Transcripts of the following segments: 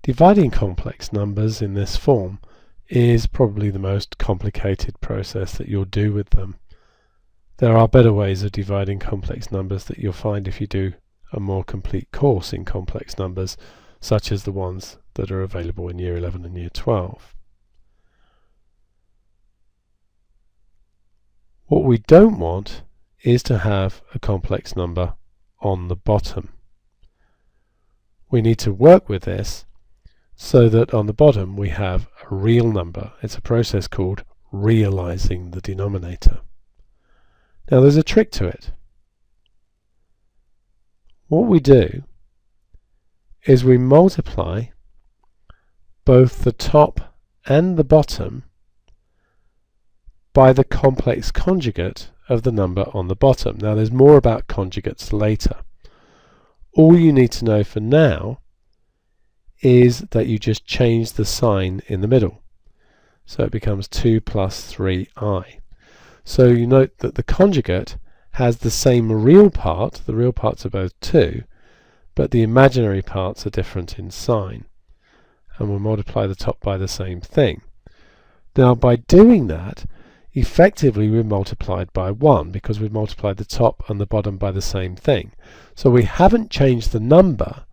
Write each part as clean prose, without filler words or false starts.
Dividing complex numbers in this form is probably the most complicated process that you'll do with them. There are better ways of dividing complex numbers that you'll find if you do a more complete course in complex numbers, such as the ones that are available in Year 11 and Year 12. What we don't want is to have a complex number on the bottom. We need to work with this so that on the bottom we have a real number. It's a process called realizing the denominator. Now there's a trick to it. What we do is we multiply both the top and the bottom by the complex conjugate of the number on the bottom. Now there's more about conjugates later. All you need to know for now is that you just change the sign in the middle. So it becomes 2 plus 3i. So you note that the conjugate has the same real part. The real parts are both 2, but the imaginary parts are different in sign. And we'll multiply the top by the same thing. Now by doing that, effectively we're multiplied by 1 because we've multiplied the top and the bottom by the same thing. So we haven't changed the number,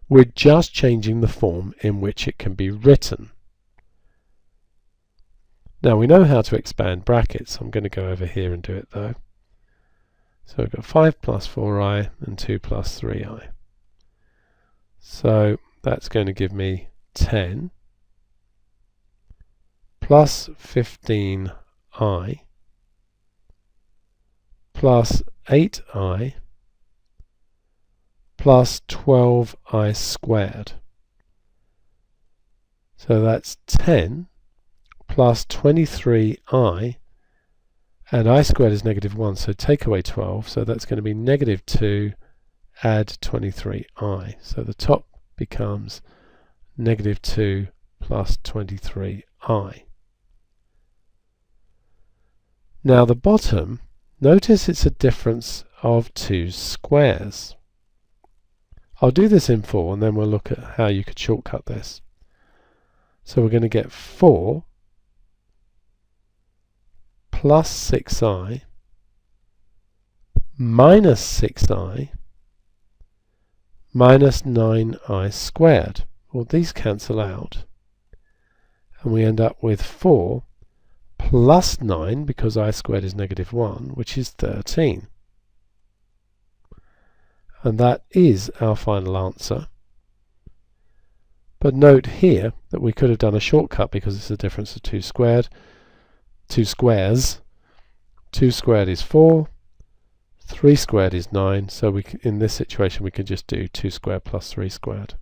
we're just changing the form in which it can be written. Now we know how to expand brackets. I'm going to go over here and do it though. So we've got 5 plus 4i and 2 plus 3i. So that's going to give me 10 plus 15i plus 8i plus 12i squared. So that's 10 plus 23i, and I squared is -1, so take away 12, so that's going to be -2 add 23i. So the top becomes -2 plus 23i. Now the bottom, notice it's a difference of 2 squares. I'll do this in full and then we'll look at how you could shortcut this. So we're going to get 4 plus 6i minus 6i minus 9i squared. Well, these cancel out and we end up with 4 plus 9, because I squared is -1, which is 13. And that is our final answer. But note here that we could have done a shortcut because it's a difference of 2 squares. 2 squared is 4, 3 squared is 9, so in this situation we can just do 2 squared plus 3 squared.